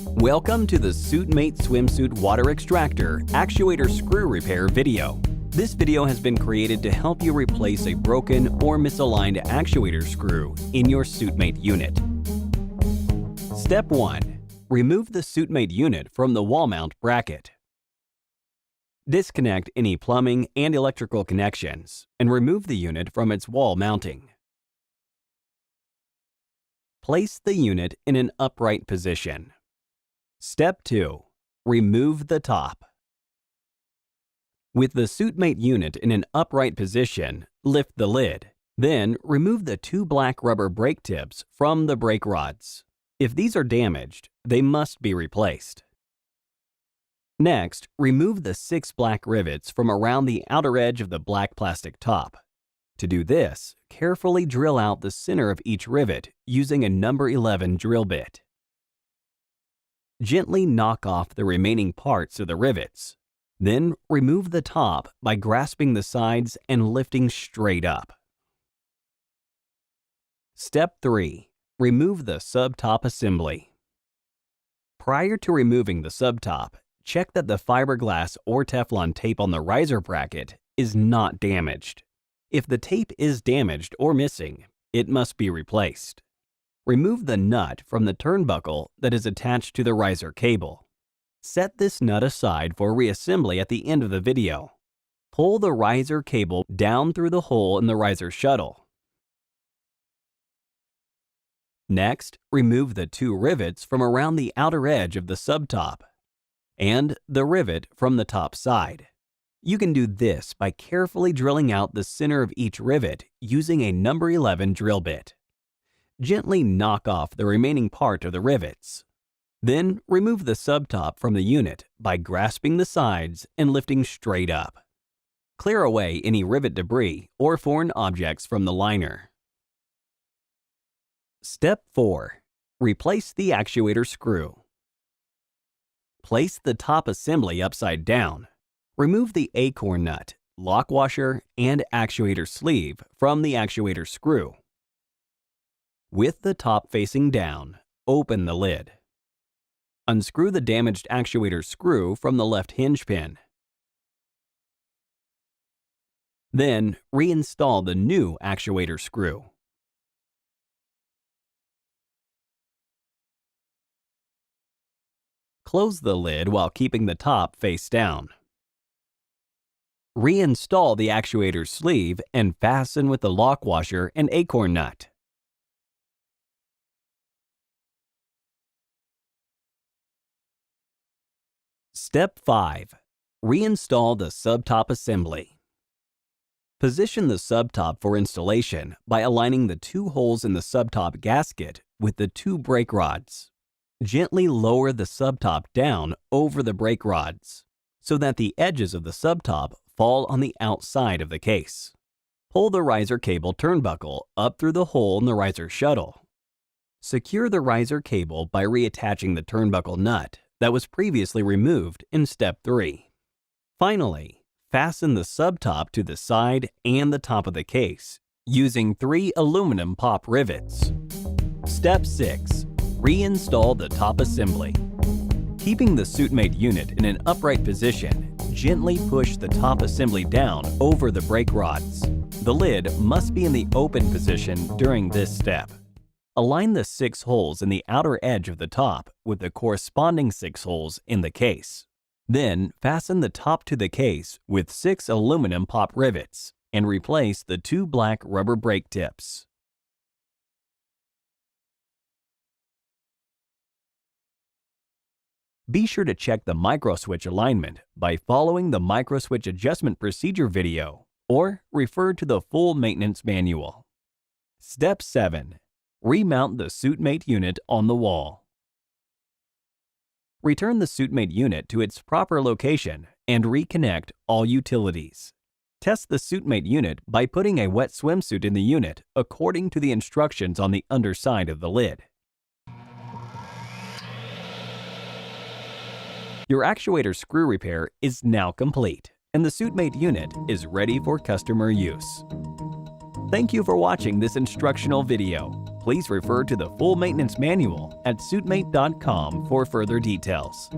Welcome to the SUITMATE Swimsuit Water Extractor Actuator Screw Repair video. This video has been created to help you replace a broken or misaligned actuator screw in your SUITMATE unit. Step 1. Remove the SUITMATE unit from the wall mount bracket. Disconnect any plumbing and electrical connections and remove the unit from its wall mounting. Place the unit in an upright position. Step 2. Remove the top. With the SUITMATE unit in an upright position, lift the lid. Then remove the 2 black rubber brake tips from the brake rods. If these are damaged, they must be replaced. Next, remove the 6 black rivets from around the outer edge of the black plastic top. To do this, carefully drill out the center of each rivet using a number 11 drill bit. Gently knock off the remaining parts of the rivets. Then remove the top by grasping the sides and lifting straight up. Step 3. Remove the sub-top assembly. Prior to removing the sub-top, check that the fiberglass or Teflon tape on the riser bracket is not damaged. If the tape is damaged or missing, it must be replaced. Remove the nut from the turnbuckle that is attached to the riser cable. Set this nut aside for reassembly at the end of the video. Pull the riser cable down through the hole in the riser shuttle. Next, remove the 2 rivets from around the outer edge of the sub-top and the rivet from the top side. You can do this by carefully drilling out the center of each rivet using a number 11 drill bit. Gently knock off the remaining part of the rivets. Then remove the sub-top from the unit by grasping the sides and lifting straight up. Clear away any rivet debris or foreign objects from the liner. Step 4. Replace the actuator screw. Place the top assembly upside down. Remove the acorn nut, lock washer, and actuator sleeve from the actuator screw. With the top facing down, open the lid. Unscrew the damaged actuator screw from the left hinge pin. Then reinstall the new actuator screw. Close the lid while keeping the top face down. Reinstall the actuator sleeve and fasten with the lock washer and acorn nut. Step 5. Reinstall the sub-top assembly. Position the sub-top for installation by aligning the 2 holes in the sub-top gasket with the 2 brake rods. Gently lower the sub-top down over the brake rods so that the edges of the sub-top fall on the outside of the case. Pull the riser cable turnbuckle up through the hole in the riser shuttle. Secure the riser cable by reattaching the turnbuckle nut that was previously removed in Step 3. Finally, fasten the sub-top to the side and the top of the case using 3 aluminum pop rivets. Step 6. Reinstall the top assembly. Keeping the SUITMATE unit in an upright position, gently push the top assembly down over the brake rods. The lid must be in the open position during this step. Align the 6 holes in the outer edge of the top with the corresponding 6 holes in the case. Then fasten the top to the case with 6 aluminum pop rivets and replace the 2 black rubber brake tips. Be sure to check the microswitch alignment by following the microswitch adjustment procedure video or refer to the full maintenance manual. Step 7. Remount the SUITMATE unit on the wall. Return the SUITMATE unit to its proper location and reconnect all utilities. Test the SUITMATE unit by putting a wet swimsuit in the unit according to the instructions on the underside of the lid. Your actuator screw repair is now complete, and the SUITMATE unit is ready for customer use. Thank you for watching this instructional video. Please refer to the full maintenance manual at SUITMATE.com for further details.